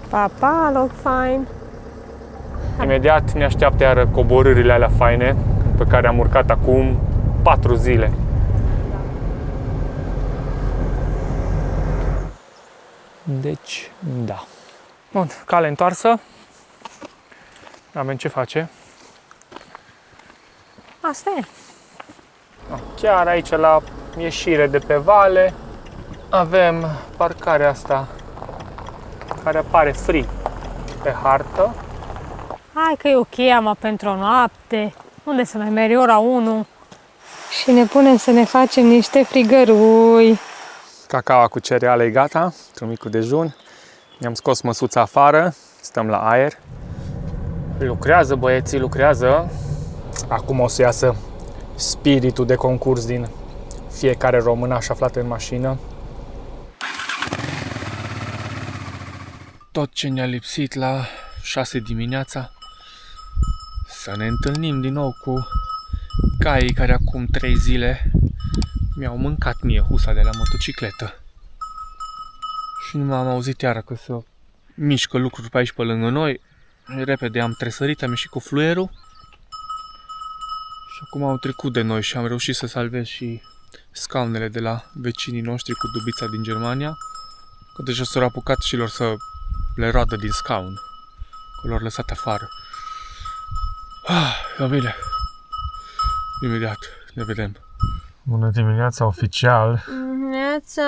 Pa, pa, loc fain! Imediat ne așteaptă iară coborârile alea faine pe care am urcat acum 4 zile. Deci, da. Bun, cale întoarsă. Avem ce face. Asta e. Chiar aici la ieșire de pe vale avem parcarea asta care apare free pe hartă. Hai că e ok, am pentru o noapte. Unde să mai mergi ora 1? Și ne punem să ne facem niște frigărui. Cacaua cu cereale e gata, într-un micul dejun. Ne-am scos măsuța afară, stăm la aer. Lucrează băieții, lucrează. Acum o să iasă spiritul de concurs din fiecare românaș aflat în mașină. Tot ce ne-a lipsit la 6 dimineața, să ne întâlnim din nou cu caii care acum 3 zile mi-au mâncat mie husa de la motocicletă. Și nu m-am auzit iară că să mișcă lucruri pe aici pe lângă noi. Repede am tresărit, am ieșit cu fluierul. Și acum au trecut de noi și am reușit să salvez și scaunele de la vecinii noștri cu dubița din Germania. Că deja s-au apucat și lor să le roadă din scaun. Că l-au lăsat afară. E bine. Imediat ne vedem. Bună dimineața, oficial. Neața.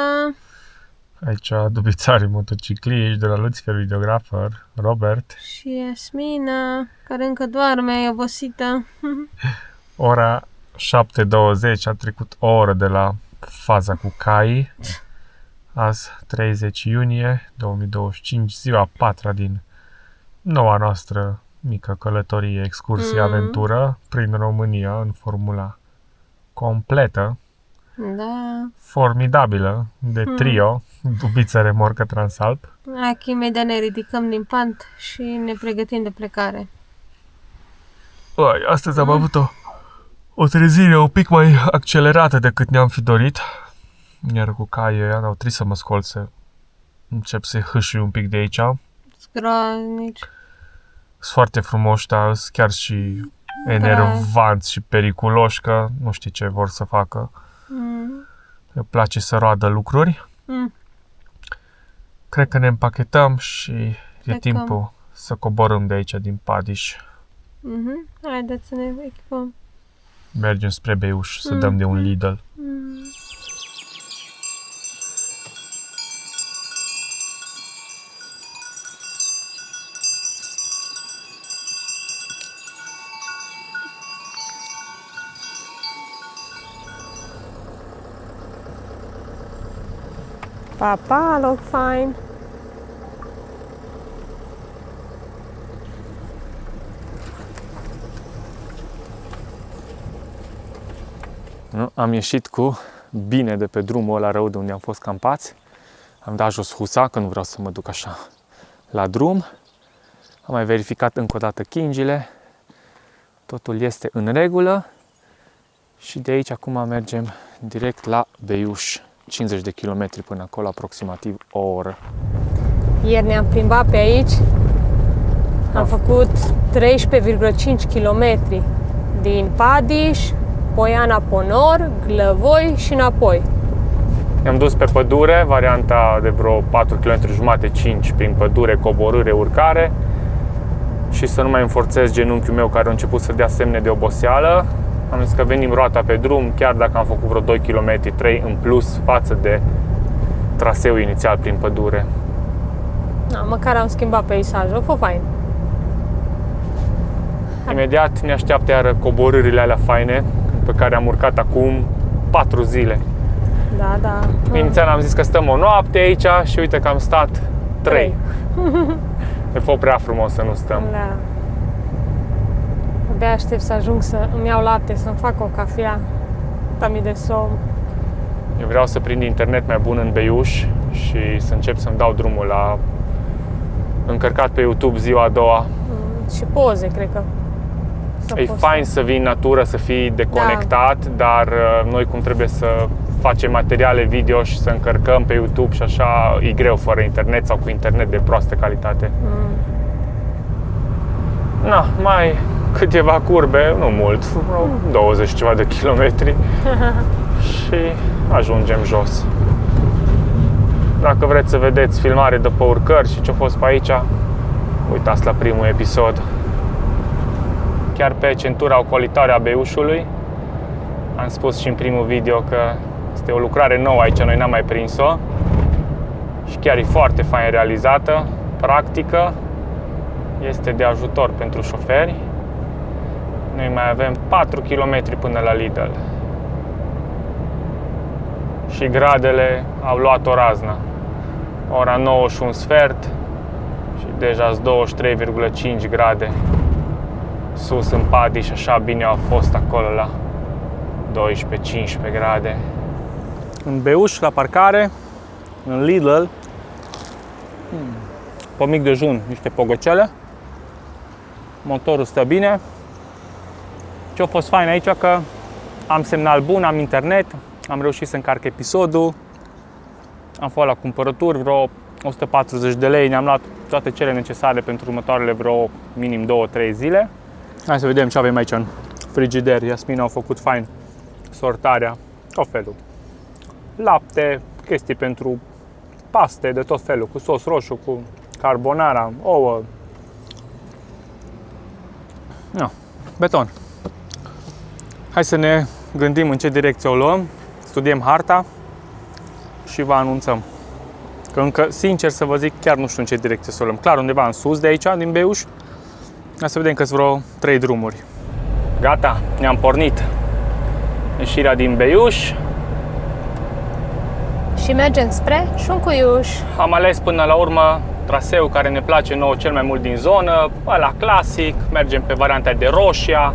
Aici dubițarii motocicliști de la Lucifer videographer, Robert. Și Yasmina, care încă doarme, e obosită. Ora 7:20, a trecut o oră de la faza cu caii. Azi, 30 iunie 2025, ziua 4 din noua noastră mică călătorie, excursie, aventură prin România în formula completă, Da. formidabilă, de trio, dubiță remorcă Transalp. Hai că imediat ne ridicăm din pant și ne pregătim de plecare. Astăzi am avut o trezire un pic mai accelerată decât ne-am fi dorit. Iar cu caii ăia n-au trebuit să mă scol să încep să hâșui un pic de aici. Zgroaznici. Sunt foarte frumoși, dar sunt chiar și enervanți și periculoși, că nu știu ce vor să facă. Îmi place să roadă lucruri. Cred că ne împachetăm și e timpul să coborâm de aici, din Padiș. Haideți să ne echipăm. Mergem spre Beiuș, să dăm de un Lidl. Pa, pa, loc fain! Am ieșit cu bine de pe drumul ăla rău de unde am fost campați. Am dat jos husa, că nu vreau să mă duc așa la drum. Am mai verificat încă o dată chingile. Totul este în regulă. Și de aici acum mergem direct la Beiuș. 50 de kilometri până acolo, aproximativ o oră. Ieri ne-am plimbat pe aici. Am făcut 13,5 km din Padiș, Poiana Ponor, Glăvoi și înapoi. Ne-am dus pe pădure, varianta de vreo 4 km jumate, 5 prin pădure, coborâre, urcare. Și să nu mai înforțez genunchiul meu care a început să dea semne de oboseală. Am zis că venim roata pe drum, chiar dacă am făcut vreo 2 km, 3 în plus față de traseul inițial prin pădure. Măcar am schimbat peisajul, a fost fain. Imediat ne așteaptă iară coborârile alea faine pe care am urcat acum 4 zile. Da. Inițial am zis că stăm o noapte aici și uite că am stat 3. E fost prea frumos să nu stăm. Da. Abia aștept să ajung să îmi iau lapte, să-mi fac o cafea. Mi de somn. Eu vreau să prind internet mai bun în Beiuș și să încep să-mi dau drumul la încărcat pe YouTube ziua a doua. Și poze, cred că. E fain să vii în natură, să fii deconectat, dar noi cum trebuie să facem materiale video și să încărcăm pe YouTube și așa, e greu fără internet sau cu internet de proastă calitate. Na, mai câteva curbe, nu mult, 20 ceva de kilometri și ajungem jos. Dacă vreți să vedeți filmare după urcări și ce-a fost pe aici, uitați la primul episod. Chiar pe centura ocolitoare a Beiușului, am spus și în primul video că este o lucrare nouă aici, noi n-am mai prins-o și chiar e foarte fain realizată, practică, este de ajutor pentru șoferi. Noi mai avem 4 km până la Lidl și gradele au luat o raznă. Ora 9 și un sfert și deja 23,5 grade sus în Padi și așa bine au fost acolo la 12-15 grade. În Beiuș, la parcare, în Lidl, pe mic dejun, niște pogocele. Motorul stă bine. Ce a fost fain aici că am semnal bun, am internet, am reușit să încarc episodul. Am fost la cumpărături, vreo 140 de lei, ne-am luat toate cele necesare pentru următoarele vreo minim 2-3 zile. Hai să vedem ce avem aici în frigider. Iasmina a făcut fain sortarea, tot felul. Lapte, chestii pentru paste de tot felul, cu sos roșu, cu carbonara, ouă. No, beton. Hai să ne gândim în ce direcție o luăm, studiem harta și vă anunțăm. Că încă, sincer să vă zic, chiar nu știu în ce direcție să o luăm. Clar, undeva în sus de aici, din Beiuș. Hai să vedem că sunt vreo 3 drumuri. Gata, ne-am pornit. Ieșirea din Beiuș. Și mergem spre Șuncuiuș. Am ales până la urmă traseul care ne place nouă cel mai mult din zonă, ăla clasic, mergem pe varianta de Roșia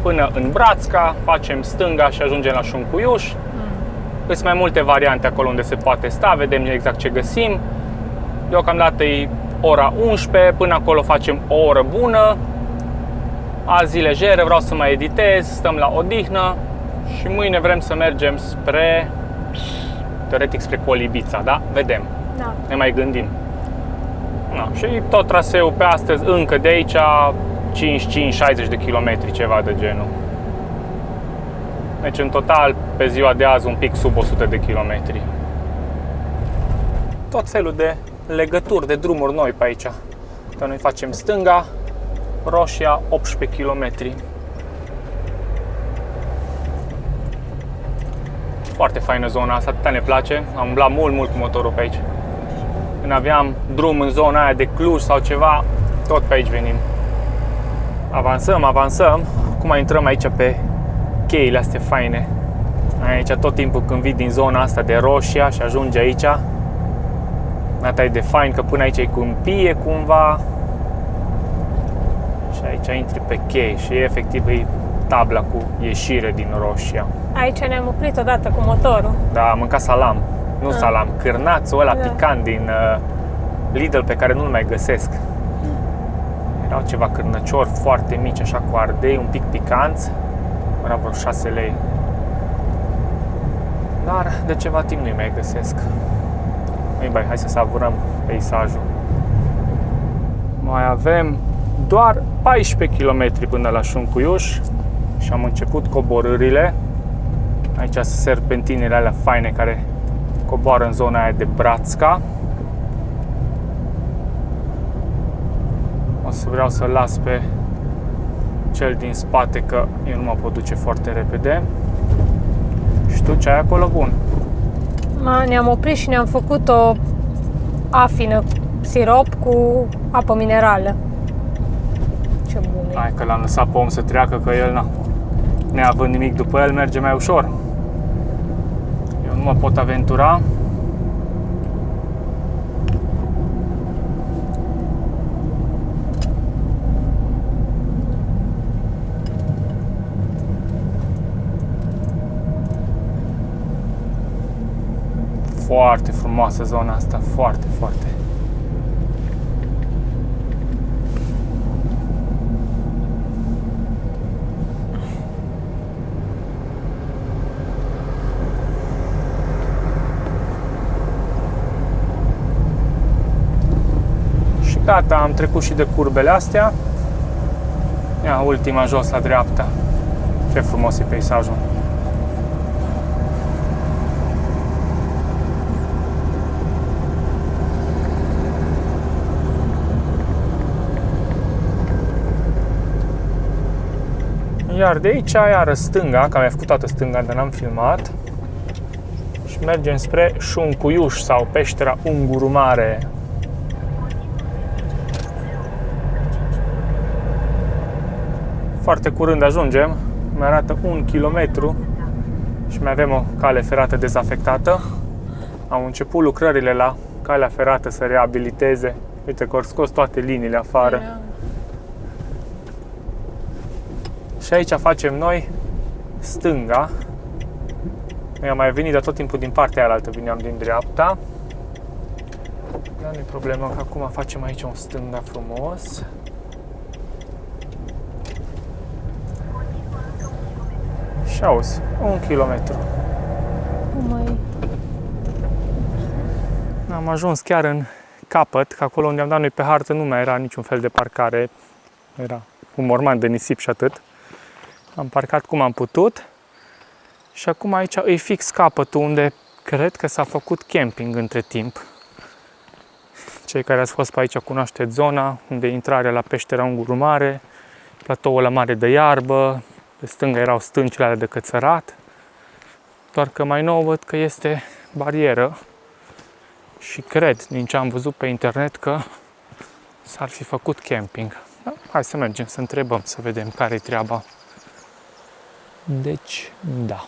până în Brațca, facem stânga și ajungem la Șuncuiuș. Sunt mai multe variante acolo unde se poate sta, vedem exact ce găsim. Deocamdată e ora 11, până acolo facem o oră bună. Azi zi lejeră, vreau să mai editez, stăm la odihnă și mâine vrem să mergem spre, teoretic spre Colibița, da? Vedem, Da. ne mai gândim. No, și tot traseul pe astăzi, încă de aici 55-60 de kilometri, ceva de genul. Deci în total pe ziua de azi un pic sub 100 de kilometri. Tot felul de legături, de drumuri noi pe aici. Că noi facem stânga, Roșia, 18 km. Foarte faină zona asta, atâta ne place. Am umblat mult cu motorul pe aici. Când aveam drum în zona aia de Cluj sau ceva, tot pe aici venim. Avansăm. Acum intrăm aici pe cheile astea faine. Aici tot timpul când vii din zona asta de Roșia și ajungi aici, data e de fain că până aici e câmpie cumva. Și aici intri pe chei și efectiv e tabla cu ieșire din Roșia. Aici ne-am oprit odată cu motorul. Da, am mâncat salam. Nu salam, cârnațul ăla picant din Lidl pe care nu-l mai găsesc. Erau ceva cârnăciori foarte mici, așa cu ardei, un pic picanți. Era vreo 6 lei. Dar de ceva timp nu-i mai găsesc. Hai să savurăm peisajul. Mai avem doar 14 km până la Șuncuiuș și am început coborârile. Aici sunt serpentinele alea faine care coboară în zona aia de Brațca. O să vreau să-l las pe cel din spate că eu nu mă pot duce foarte repede. Și tu ce ai acolo bun? Ne-am oprit și ne-am făcut o afină, sirop cu apă minerală. Ce bun e. Hai că l-am lăsat pe om să treacă, că el, neavând nimic după el, merge mai ușor. Eu nu mă pot aventura. Foarte frumoasă zona asta, foarte. Gata, am trecut și de curbele astea. Ia, ultima jos la dreapta. Ce frumos e peisajul. Iar de aici, iară stânga, că am mai făcut toată stânga, dar n-am filmat. Și mergem spre Șuncuiuș sau peștera Unguru Mare. Foarte curând ajungem, mai arată 1 kilometru și mai avem o cale ferată dezafectată. Au început lucrările la calea ferată să reabiliteze. Uite că au scos toate liniile afară. Și aici facem noi stânga. Noi am mai venit, dar tot timpul din partea aia veneam din dreapta. Dar nu-i problemă, că acum facem aici un stânga frumos. Și auzi, 1 kilometru. Am ajuns chiar în capăt, că acolo unde am dat noi pe hartă nu mai era niciun fel de parcare. Era un morman de nisip și atât. Am parcat cum am putut. Și acum aici e fix capătul unde cred că s-a făcut camping între timp. Cei care ați fost pe aici cunoașteți zona, unde e intrarea la peștera Unguru Mare, platoul ăla mare de iarbă, pe stânga erau stâncile alea de cățărat, doar că mai nou văd că este barieră și cred, din ce am văzut pe internet, că s-ar fi făcut camping. Da? Hai să mergem să întrebăm, să vedem care-i treaba. Deci, da.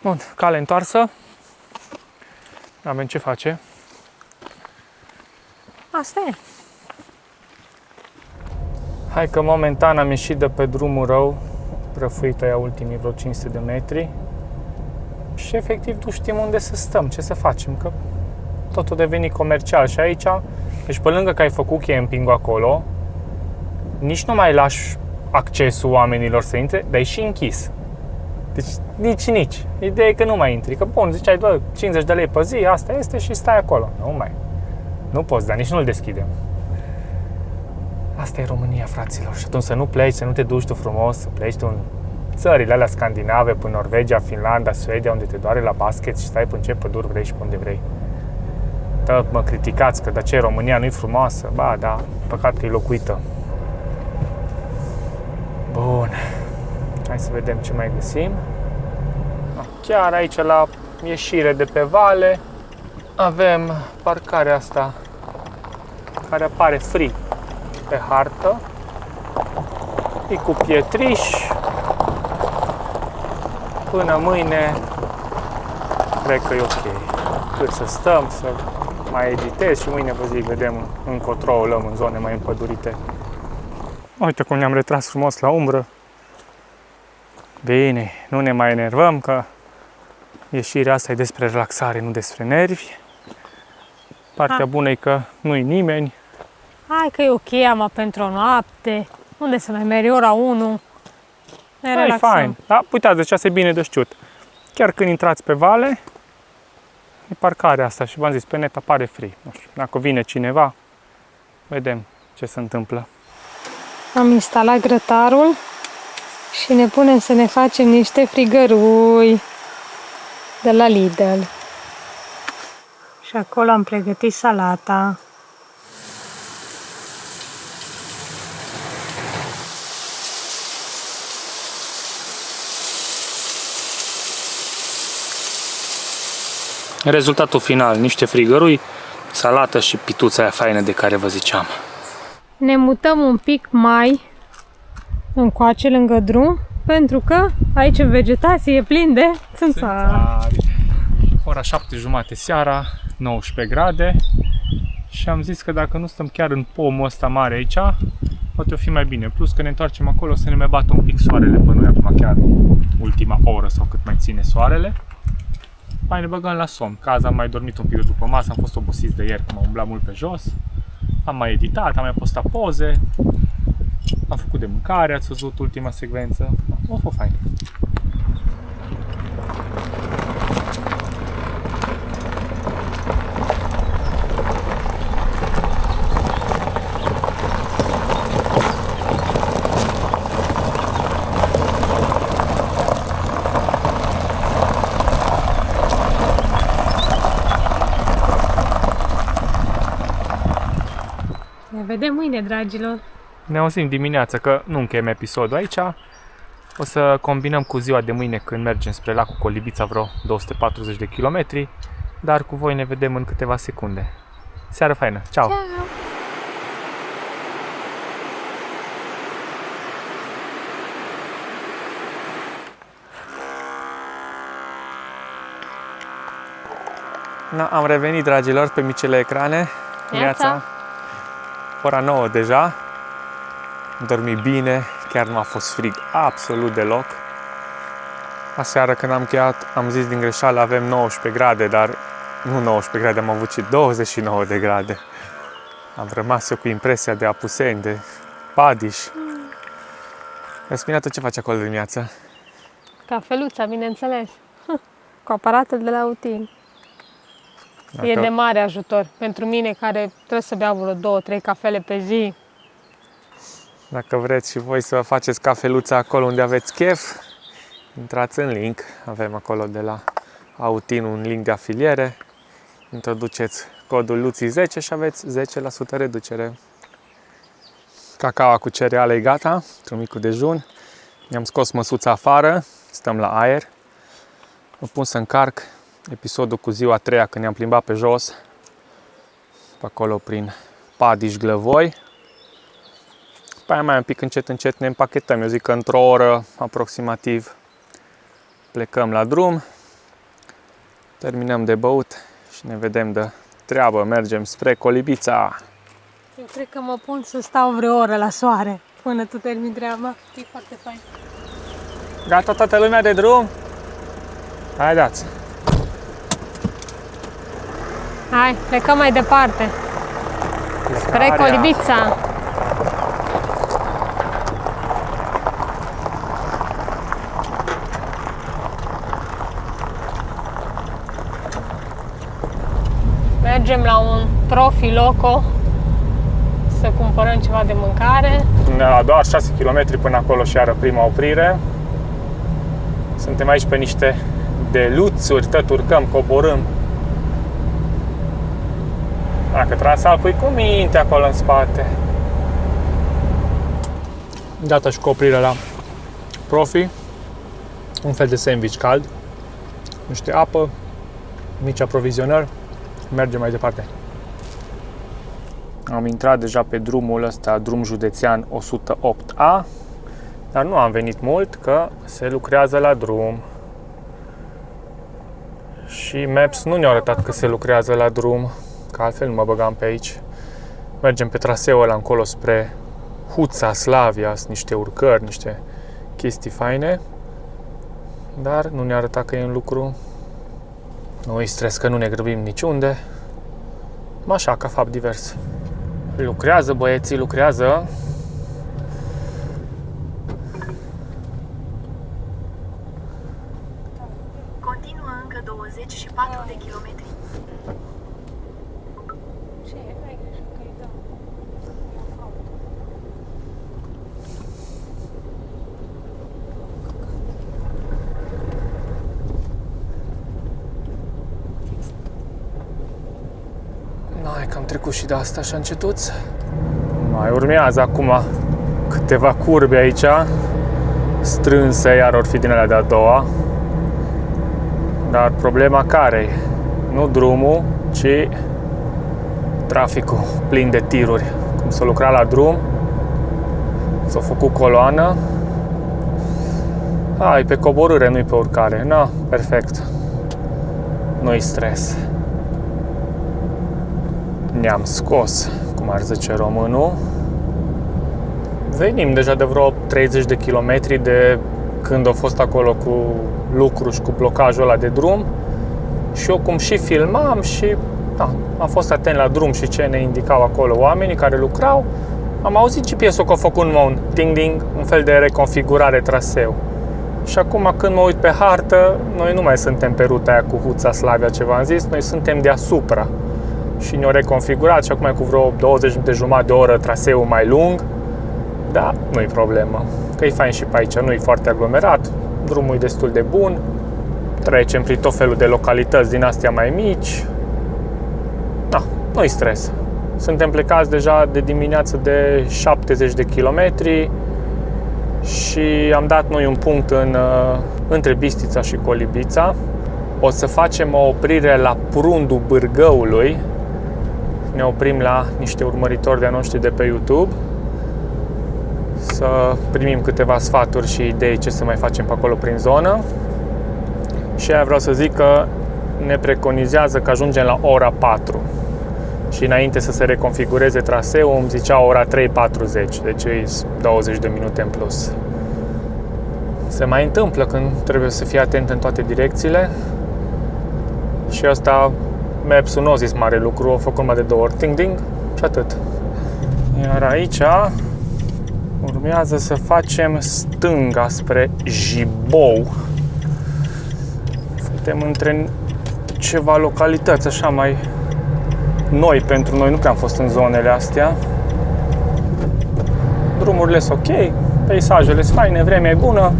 Bun, cale întoarsă. Avem ce face. Asta e. Hai că momentan am ieșit de pe drumul rău, prăfuit aia ultimii vreo 500 de metri. Și efectiv nu știm unde să stăm, ce să facem, că totul a devenit comercial și aici, deci pe lângă că ai făcut camping-ul acolo, nici nu mai lași accesul oamenilor să intre, dar e și închis. Deci nici. Ideea e că nu mai intri, că bun, ziceai, 50 de lei pe zi, asta este și stai acolo. Nu poți, dar nici nu-l deschidem. Asta e România, fraților. Și atunci să nu pleci, să nu te duci tu frumos, să pleci tu în țările alea scandinave, până Norvegia, Finlanda, Suedia, unde te doare la basket și stai până ce păduri vrei și pe unde vrei. Tot mă criticați că de ce România nu-i frumoasă. Ba, da, păcat că e locuită. Bun. Hai să vedem ce mai găsim. Chiar aici la ieșire de pe vale avem parcarea asta care apare free pe hartă. E cu pietriș. Până mâine cred că e ok. Cât să stăm, să mai editez și mâine vă zic, vedem încotro o luăm în zone mai împădurite. Uite cum ne-am retras frumos la umbră. Bine, nu ne mai enervăm că ieșirea asta e despre relaxare, nu despre nervi. Partea bună e că nu-i nimeni. Hai că e ok, am pentru o noapte. Unde să mai mergi ora 1? Ne relaxăm. E fain. Da, uitați, deci asta e bine de știut. Chiar când intrați pe vale, e parcarea asta și v-am zis, pe net apare free. Nu știu, dacă vine cineva, vedem ce se întâmplă. Am instalat grătarul și ne punem să ne facem niște frigărui de la Lidl. Și acolo am pregătit salata. Rezultatul final, niște frigărui, salată și pituța aia faină de care vă ziceam. Ne mutăm un pic mai încoace lângă drum, pentru că aici în vegetație e plin de țânțari. Ora 7:30 seara, 19 grade și am zis că dacă nu stăm chiar în pomul ăsta mare aici, poate o fi mai bine. Plus că ne întoarcem acolo să ne mai bată un pic soarele pe noi acum, chiar ultima oră sau cât mai ține soarele. Mai ne băgăm la somn, că azi am mai dormit un pic de după masă, am fost obosiți de ieri, că m-am umblat mult pe jos. Am mai editat, am mai postat poze, am făcut de mâncare, ați văzut ultima secvență. O fost fain. vedem mâine, dragilor. Ne auzim dimineața, că nu încheiem episodul aici. O să combinăm cu ziua de mâine când mergem spre lacul Colibița, vreo 240 de kilometri. Dar cu voi ne vedem în câteva secunde. Seară faină! Ceau! Ciao. Na, am revenit, dragilor, pe micile ecrane. Neața. Ora 9 deja. Am dormit bine, chiar nu a fost frig absolut deloc. Aseară când am încheiat, am zis din greșeală avem 19 grade, dar nu 19 grade, am avut și 29 de grade. Am rămas eu cu impresia de Apuseni, de Padiș. Răspina, tu ce faci acolo dimineața? Cafeluța, bineînțeles. Cu aparatul de la Autin. Dacă... E de mare ajutor pentru mine, care trebuie să beau vreo 2-3 cafele pe zi. Dacă vreți și voi să faceți cafeluța acolo unde aveți chef, intrați în link. Avem acolo de la Autin un link de afiliere. Introduceți codul LUCI10 și aveți 10% reducere. Cacaoa cu cereale e gata, într-un mic dejun. Mi-am scos măsuța afară, stăm la aer. Mă pun să încarc episodul cu ziua a treia, când ne-am plimbat pe jos, pe acolo prin Padiș, Glăvoi. După aia mai un pic încet ne împachetăm. Eu zic că într-o oră aproximativ plecăm la drum, terminăm de băut și ne vedem de treabă. Mergem spre Colibița. Eu cred că mă pun să stau vreo oră la soare până tu termini treaba. E foarte fain. Gata toată lumea de drum? Haideți! Hai, plecăm mai departe. Spre Colibița. Mergem la un Profi Loco să cumpărăm ceva de mâncare. Doar 6 km până acolo și iară prima oprire. Suntem aici pe niște deluțuri, tot urcăm, coborâm. Dacă trasa îl pui cu minte acolo în spate. Gata și cu oprirea la Profi. Un fel de sandwich cald. Niște apă, mici aprovizionări. Mergem mai departe. Am intrat deja pe drumul ăsta, drum județean 108A. Dar nu am venit mult, că se lucrează la drum. Și Maps nu ne-a arătat că se lucrează la drum, că altfel nu mă băgam pe aici. Mergem pe traseul ăla încolo spre Huța, Slavia, sunt niște urcări, niște chestii faine. Dar nu ne-a arătat că e în lucru. Nu-i stres că nu ne grăbim niciunde. Așa, ca fapt divers. Lucrează, băieții, lucrează. Continuă încă 24 de kilometri. Ce e? Ai grijă că îi dau. Hai că am trecut și de asta așa încetuț. Mai urmează acum câteva curbe aici, strânse, iar or fi din alea de-a doua. Dar problema care-i? Nu drumul, ci traficul plin de tiruri. Cum s-a lucrat la drum, s-a făcut coloană. Hai, pe coborâre, nu-i pe urcare. Na, perfect. Nu-i stres. Ne-am scos, cum ar zice românul. Venim deja de vreo 30 de kilometri de când a fost acolo cu lucru și cu blocajul ăla de drum. Și eu cum și filmam și am fost atent la drum și ce ne indicau acolo oamenii care lucrau, am auzit GPS-ul că a făcut un ding-ding, un fel de reconfigurare traseu. Și acum când mă uit pe hartă, noi nu mai suntem pe ruta aia cu Huța, Slavia, ce v-am zis, noi suntem deasupra. Și ne-au reconfigurat și acum e cu vreo 20 de jumătate de oră traseul mai lung. Da, nu-i problemă, că e fain și pe aici, nu-i foarte aglomerat, drumul e destul de bun. Trecem prin tot felul de localități din astea mai mici. Da, nu-i stres. Suntem plecați deja de dimineață de 70 de kilometri și am dat noi un punct între Bistrița și Colibița. O să facem o oprire la Prundul Bârgăului. Ne oprim la niște urmăritori de-a noștri de pe YouTube să primim câteva sfaturi și idei ce să mai facem pe acolo prin zonă. Și aia vreau să zic că ne preconizează că ajungem la ora 4 și înainte să se reconfigureze traseul îmi zicea ora 3:40, deci e 20 de minute în plus. Se mai întâmplă când trebuie să fii atent în toate direcțiile și asta Maps-ul nu a zis mare lucru, a făcut numai de 2 ori ting-ding și atât. Iar aici urmează să facem stânga spre Jibou. Suntem între ceva localități așa mai noi pentru noi, nu prea am fost în zonele astea. Drumurile sunt ok, peisajele sunt faine, vremea e bună,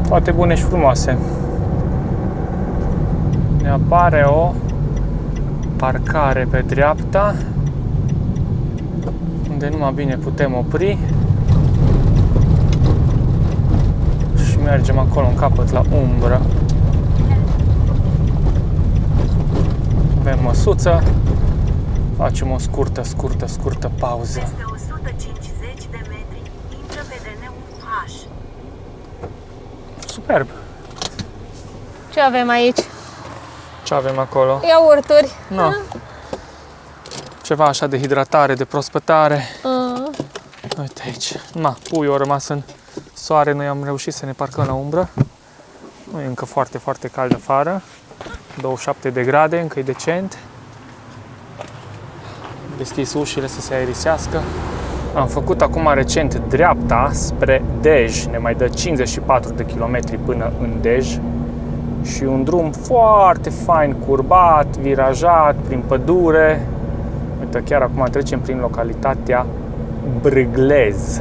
toate bune și frumoase. Ne apare o parcare pe dreapta unde numai bine putem opri și mergem acolo în capăt la umbră. Avem măsuță, facem o scurtă pauză. Peste 150 de metri, intră pe DN1 H. Superb! Ce avem aici? Ce avem acolo? Iaurturi. No. Ceva așa de hidratare, de prospătare. Uite aici. Puiul a rămas în soare, noi am reușit să ne parcăm la umbră. Nu e încă foarte, foarte cald afară. 27 de grade, încă e decent. Am deschis ușile să se aerisească. Am făcut acum recent dreapta spre Dej. Ne mai dă 54 de kilometri până în Dej. Și un drum foarte fain, curbat, virajat, prin pădure. Uite, chiar acum trecem prin localitatea Brâglez.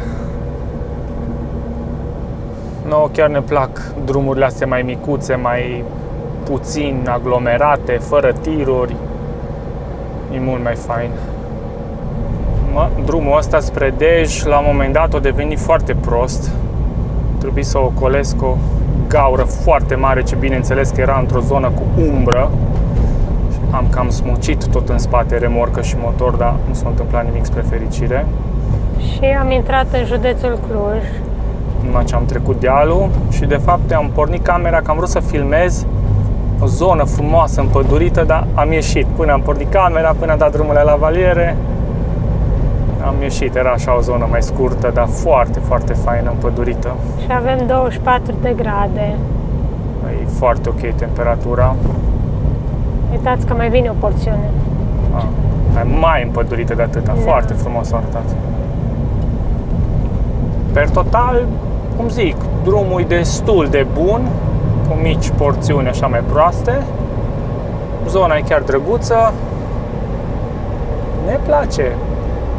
Nouă chiar ne plac drumurile astea mai micuțe, mai puțin aglomerate, fără tiruri. E mult mai fain. Drumul ăsta spre Dej, la un moment dat, a devenit foarte prost. Trebuie să o ocolesc o gaură foarte mare, ce bineînțeles că era într-o zonă cu umbră. Am cam smucit tot în spate remorcă și motor, dar nu s-a întâmplat nimic spre fericire. Și am intrat în județul Cluj. Numai ce am trecut dealul și de fapt am pornit camera că am vrut să filmez o zonă frumoasă, împădurită, dar am ieșit. Până am pornit camera, până am dat drumul la Valiere, am ieșit. Era așa o zonă mai scurtă, dar foarte, foarte faină, împădurită. Și avem 24 de grade. E foarte ok temperatura. Uitați că mai vine o porțiune. Mai împădurită de atâta. Foarte frumos a arătat. Per total, cum zic, drumul e destul de bun, cu mici porțiuni așa mai proaste. Zona e chiar drăguță. Ne place.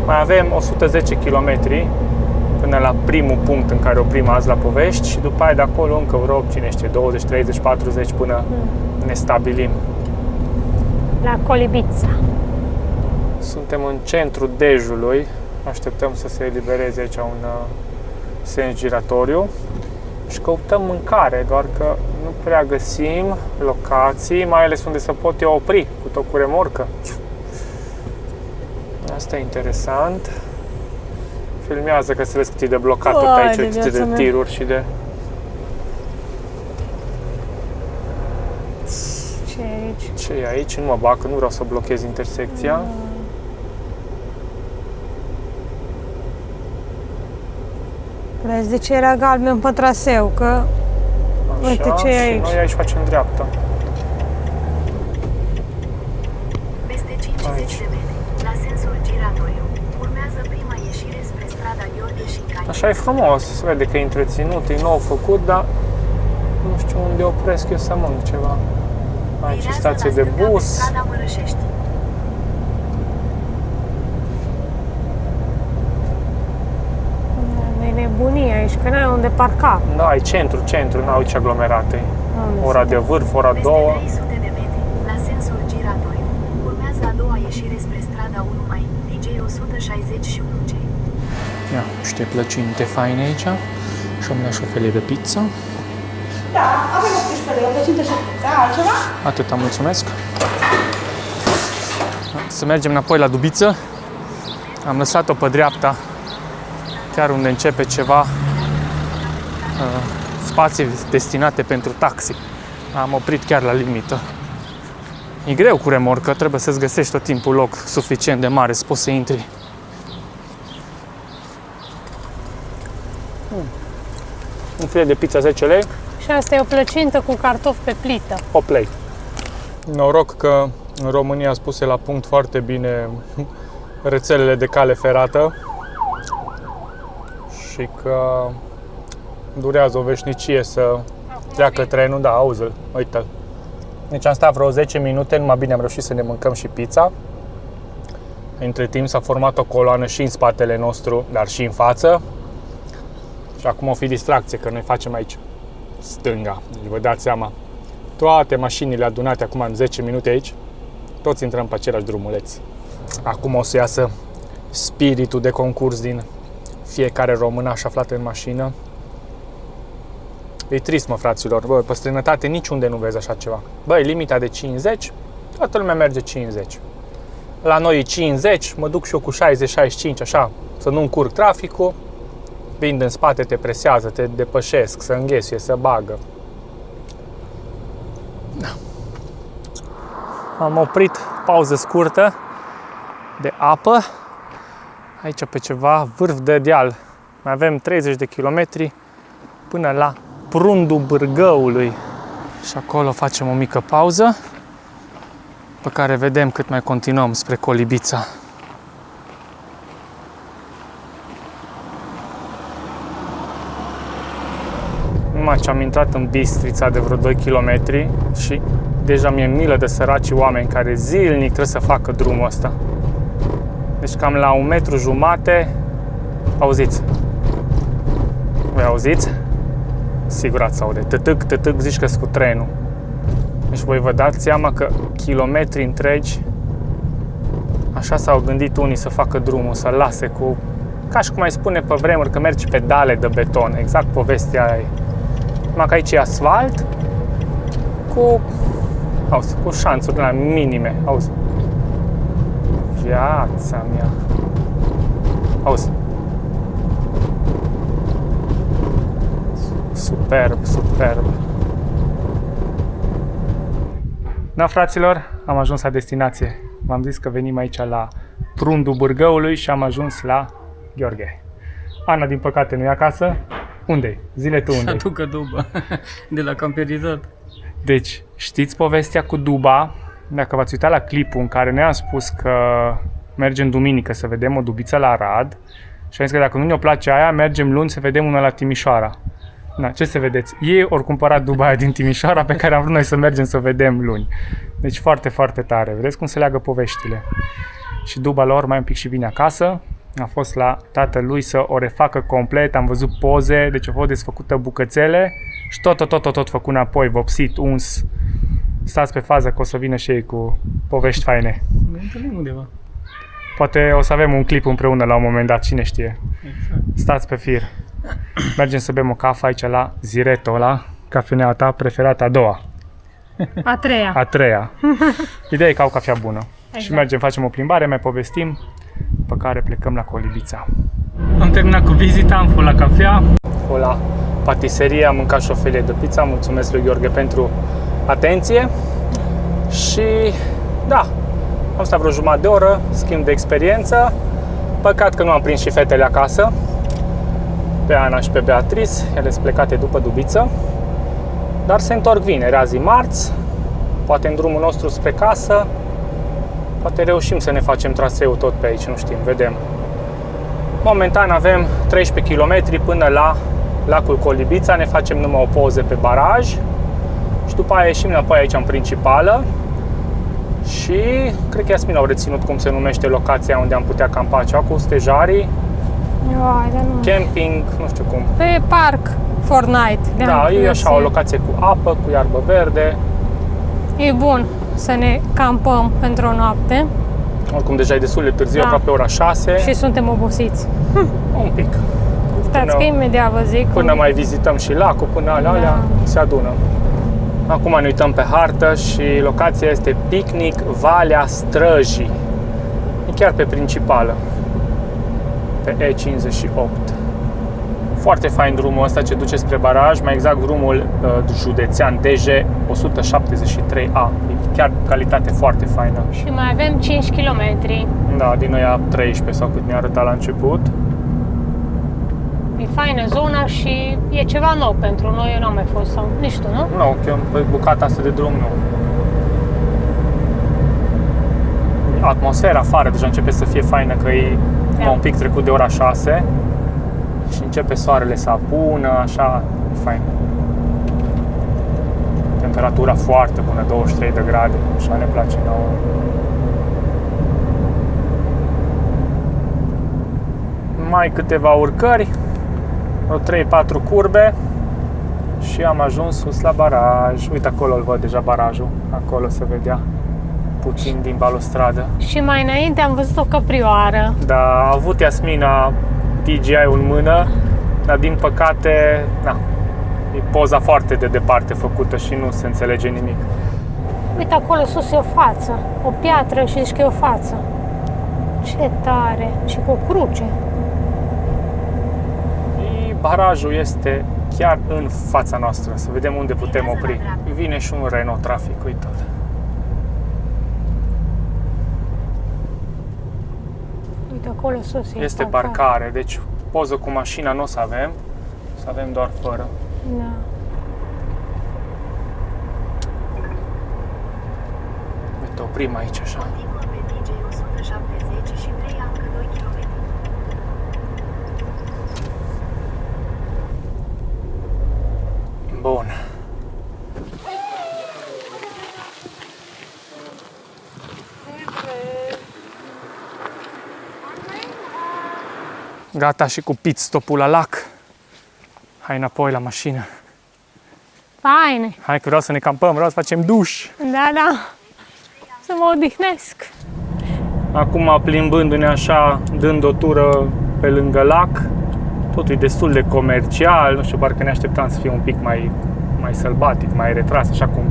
Mai avem 110 km până la primul punct în care oprim azi la Povești și după aia de acolo încă vreo, cine știe, 20, 30, 40 până ne stabilim. La Colibița. Suntem în centrul Dejului. Așteptăm să se elibereze aici un sens giratoriu și căutăm mâncare, doar că nu prea găsim locații, mai ales unde să pot eu opri cu tot cu remorcă. Asta e interesant. Filmează că se vezi cât e de blocat tot aici, cât e de tiruri și de... Ce e aici? Ce e aici? Nu mă bag, că nu vreau să blochez intersecția. Vezi de ce era galben pe traseu, că... Așa, uite ce e aici. Și noi aici facem dreapta. Peste 50 de metri, la sensul giratoriu, urmează prima ieșire spre strada Gheorghe și Cain. Așa e frumos, se vede că e întreținut, e nou făcut, dar nu știu unde opresc eu să mănânc ceva. Aici e stație de bus. Strada Mărășești. E nebunie aici, că n-ai unde parca. Da, e centru, n-au aici aglomerate. Ora de vârf, ora 2. Peste 300 de metri, la sensul giratoriu, urmează a doua ieșire spre strada strada 1 mai, DJ 161G. Ia, niște plăcinte faine aici. Și am luat și o felie de pizza. Da, avem 18 lei, o plăcintă și pizza. Altceva? Atâta, mulțumesc. Să mergem înapoi la Dubiță. Am lăsat-o pe dreapta, chiar unde începe ceva spații destinate pentru taxi. Am oprit chiar la limită. E greu cu remorcă, trebuie să-ți găsești tot timpul loc suficient de mare să poți să intri. Un filet de pizza 10 lei. Și asta e o plăcintă cu cartofi pe plită. 8 lei. Noroc că în România a spuse la punct foarte bine rețelele de cale ferată și că durează o veșnicie să treacă trenul. Da, auzi-l, uite-l. Deci am stat vreo 10 minute, numai bine am reușit să ne mâncăm și pizza. Între timp s-a format o coloană și în spatele nostru, dar și în față. Și acum o fi distracție, că noi facem aici stânga. Deci vă dați seama, toate mașinile adunate acum în 10 minute aici, toți intrăm pe același drumuleț. Acum o să iasă spiritul de concurs din fiecare românaș aflat în mașină. E trist, mă, fraților. Bă, pe străinătate niciunde nu vezi așa ceva. Bă, e limita de 50, toată lumea merge 50. La noi e 50, mă duc și eu cu 60-65, așa, să nu încurc traficul. Vin în spate, te presează, te depășesc, să înghesuie, să bagă. Da. Am oprit pauză scurtă de apă aici pe ceva vârf de deal. Mai avem 30 de kilometri până la Prundul Bârgăului. Și acolo facem o mică pauză pe care vedem cât mai continuăm spre Colibița. Numai ce am intrat în Bistrița de vreo 2 km și deja mi-e milă de săracii oameni care zilnic trebuie să facă drumul ăsta. Deci cam la 1,5 m, auziți? Voi auziți? Sigur ați aude. Tătâc, tătâc, zici că-s cu trenul. Deci voi vă dați seama că kilometri întregi așa s-au gândit unii să facă drumul, să lase cu... Ca și cum mai spune pe vremuri că mergi pe dale de beton. Exact povestea aia e. Numai că aici e asfalt cu... Auzi, cu șanțuri la minime. Auzi. Viața mea. Auzi. Superb, superb. Da, fraților, am ajuns la destinație. V-am zis că venim aici la Prundul Bârgăului și am ajuns la Gheorghe. Ana, din păcate, nu e acasă. Unde-i? Zile tu unde-i? Aducă Duba, de la camperizat. Deci, știți povestea cu Duba? Dacă v-ați uitat la clipul în care ne-am spus că mergem duminică să vedem o dubiță la Arad și am zis că dacă nu ne-o place aia, mergem luni să vedem una la Timișoara. Na, ce să vedeți? Ei ori cumpărat Duba aia din Timișoara pe care am vrut noi să mergem să o vedem luni. Deci foarte, foarte tare. Vedeți cum se leagă poveștile. Și Duba lor mai un pic și vine acasă. A fost la tatălui să o refacă complet, am văzut poze, deci a fost desfăcută bucățele și tot făcut înapoi, vopsit, uns. Stați pe fază că o să vină și ei cu povești faine. Ne întâlnim undeva. Poate o să avem un clip împreună la un moment dat, cine știe. Exact. Stați pe fir. Mergem să bem o cafea aici la Zireto, la cafeneaua ta preferată, a doua. A treia. A treia. Ideea e că au cafea bună. Exact. Și mergem, facem o plimbare, mai povestim, pe care plecăm la Colibița. Am terminat cu vizita, am fost la cafea. La patiserie, am mâncat și o felie de pizza. Mulțumesc lui Gheorghe pentru atenție. Și da, am stat vreo jumătate de oră, schimb de experiență. Păcat că nu am prins și fetele acasă, pe Ana și pe Beatrice, ele sunt plecate după Dubiță. Dar se întorc vineri, azi marți, poate în drumul nostru spre casă, poate reușim să ne facem traseul tot pe aici, nu știm, vedem. Momentan avem 13 km până la lacul Colibița, ne facem numai o poză pe baraj și după aia ieșim înapoi aici în principală și cred că Iasmin au reținut cum se numește locația unde am putea campa, cea cu stejarii, camping, nu știu cum. Pe parc Fortnite. Da, e așa o locație cu apă, cu iarbă verde. E bun să ne campăm pentru o noapte. Oricum deja e destul de târziu, Da. aproape ora 6. Și suntem obosiți. Un pic. Stați că imediat vă zic. Până mai vizităm și lacul, până alea se adună. Acum ne uităm pe hartă și locația este Picnic Valea Străjii. E chiar pe principală, pe E58. Foarte fain drumul ăsta ce duce spre baraj, mai exact drumul județean DJ 173A. E chiar calitate foarte faină. Și mai avem 5 km. Da, din ăia 13 sau cât mi-a arătat la început. E faină zona și e ceva nou pentru noi, eu n-am mai fost, sau nici tu, nu? Nu, că pe bucata asta de drum nu. Atmosfera afară deja începe să fie faină, că e un pic trecut de ora 6 și începe soarele să apună, așa, e fain. Temperatura foarte bună, 23 de grade, așa ne place nouă. Mai câteva urcări, vreo 3-4 curbe și am ajuns sus la baraj. Uite, acolo îl văd deja barajul, acolo se vedea puțin din balustradă. Și mai înainte am văzut o căprioară. Da, a avut Iasmina DJI-ul în mână, dar din păcate, na, e poza foarte de departe făcută și nu se înțelege nimic. Uite, acolo sus e o față, o piatră și zici că e o față. Ce tare! Și cu o cruce. Și barajul este chiar în fața noastră, să vedem unde putem opri. Vine și un Renault Trafic, uite-l. Uite, acolo sus e Este parcare, deci poză cu mașina nu o să avem, să avem doar fără. Da. Uite, oprim aici așa. Continuă pe DJ 170 și preia încă 2 km. Bun. Gata și cu pit stopul la lac. Hai înapoi la mașină. Faine! Hai că vreau să ne campăm, vreau să facem duș. Da, da. Să mă odihnesc. Acum plimbându-ne așa, dând o tură pe lângă lac, totul e destul de comercial, nu știu, parcă ne așteptam să fie un pic mai sălbatic, mai retras, așa cum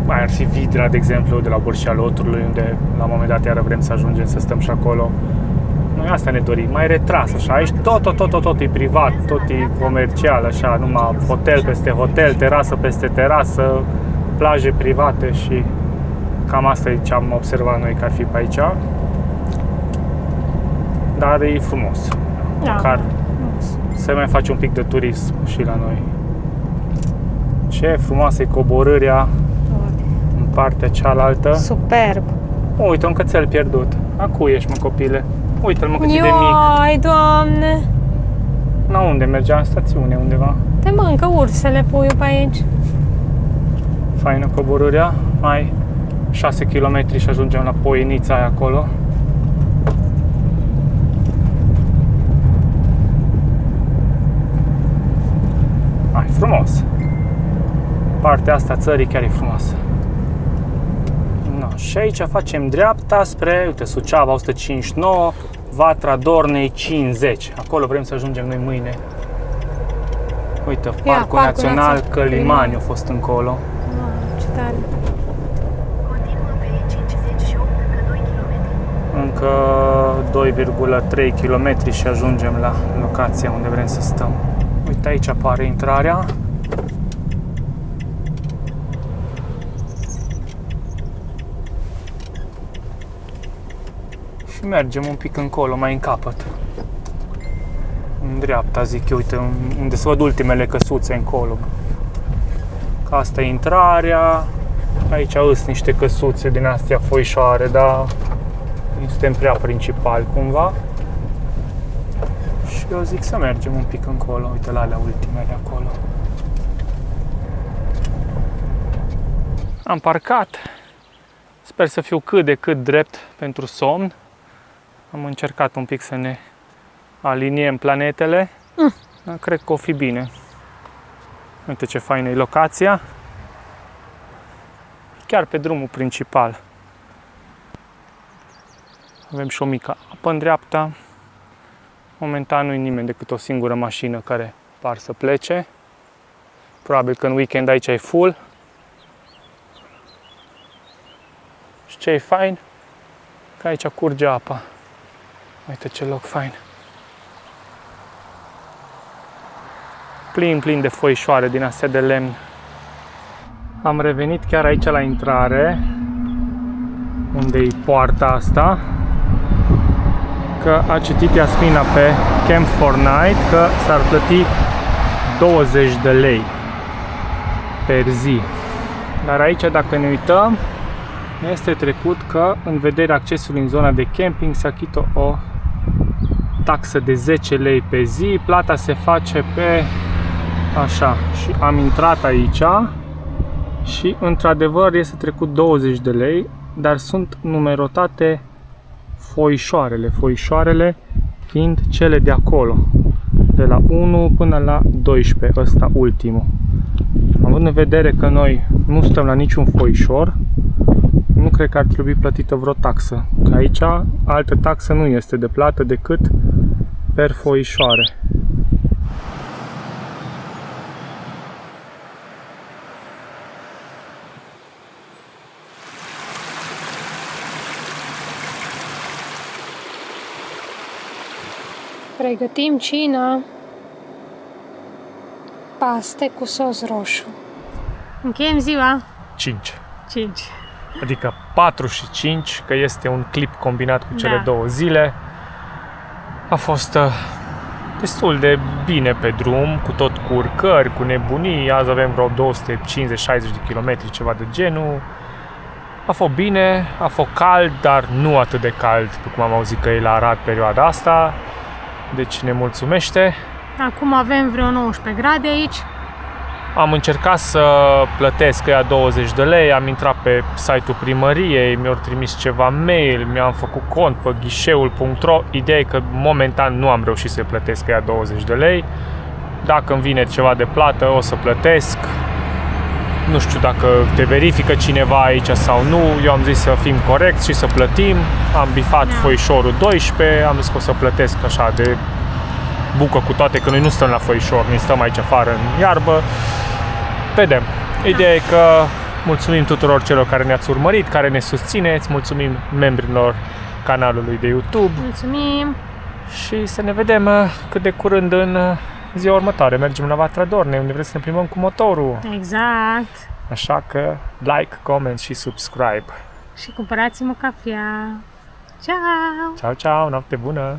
mai ar fi Vidra, de exemplu, de la Bârșia Loturului, unde la un moment dat iară vrem să ajungem să stăm și acolo. Noi asta ne dorim, mai retras, așa, aici tot e privat, tot e comercial, așa, numai hotel peste hotel, terasă peste terasă, plaje private și cam asta e ce am observat noi că ar fi pe aici. Dar e frumos. Da. Măcar se mai face un pic de turism și la noi. Ce frumoasă e coborârea în partea cealaltă. Superb! Uite, un cățel pierdut. Acu ești, mă, copile. Uite-l, mă, cât e de mic. Ai, Doamne! La unde mergea? În stațiune undeva. Te mănâncă ursele, puiul, pe aici. Faină coborârea. Mai 6 km și ajungem la Poienița aia acolo. Hai, frumos. Partea asta țării chiar e frumoasă. No, și aici facem dreapta spre, uite, Suceava 159, Vatra Dornei 50. Acolo vrem să ajungem noi mâine. Uite, Parcul Național Călimani a fost încolo. Ce tare! Continuă pe E58 încă 2 km. Încă 2,3 km și ajungem la locația unde vrem să stăm. Uite, aici apare intrarea. Și mergem un pic încolo, mai în capăt. În dreapta, zic eu, uite, unde se văd ultimele căsuțe încolo. Că asta e intrarea. Aici sunt niște căsuțe din astea foișoare, dar suntem prea principal cumva. Și eu zic să mergem un pic încolo, uite la alea ultimele acolo. Am parcat. Sper să fiu cât de cât drept pentru somn. Am încercat un pic să ne aliniem planetele. Dar cred că o fi bine. Uite ce faină e locația. Chiar pe drumul principal. Avem și o mică apă în dreapta. Momentan nu-i nimeni decât o singură mașină care par să plece. Probabil că în weekend aici e full. Și ce e fain? Că aici curge apa. Uite ce loc fain. Plin de foișoare din astea de lemn. Am revenit chiar aici la intrare, unde e poarta asta, că a citit Iasmina pe Camp for Night că s-ar plăti 20 de lei per zi. Dar aici, dacă ne uităm, ne este trecut că în vederea accesului în zona de camping se achită o taxă de 10 lei pe zi. Plata se face pe așa. Și am intrat aici și într-adevăr este trecut 20 de lei, dar sunt numerotate foișoarele. Foișoarele fiind cele de acolo, de la 1 până la 12, ăsta ultimul. Având în vedere că noi nu stăm la niciun foișor, nu cred că ar trebui plătită vreo taxă. Că aici altă taxă nu este de plată decât per foișoare. Pregătim cina. Paste cu sos roșu. Încheiem ziua. 5. 5. Adică 4 și 5, că este un clip combinat cu cele două zile. A fost destul de bine pe drum, cu tot cu urcări, cu nebunii. Azi avem vreo 250-60 de kilometri, ceva de genul. A fost bine, a fost cald, dar nu atât de cald, cum am auzit că e la Arad perioada asta. Deci ne mulțumește. Acum avem vreo 19 grade aici. Am încercat să plătesc ăia 20 de lei, am intrat pe site-ul primăriei, mi-au trimis ceva mail, mi-am făcut cont pe ghișeul.ro. Ideea e că momentan nu am reușit să plătesc ăia 20 de lei. Dacă îmi vine ceva de plată, o să plătesc. Nu știu dacă te verifică cineva aici sau nu. Eu am zis să fim corecți și să plătim. Am bifat foișorul 12, am zis că o să plătesc așa de bucă, cu toate că noi nu stăm la foișor, noi stăm aici afară în iarbă. Vedem. Ideea e că mulțumim tuturor celor care ne-ați urmărit, care ne susțineți, mulțumim membrilor canalului de YouTube. Mulțumim! Și să ne vedem cât de curând în ziua următoare. Mergem la Vatra Dornei, unde vrem să ne plimbăm cu motorul. Exact! Așa că like, comment și subscribe. Și cumpărați-mă cafea. Ciao! Ciao, ciao, noapte bună!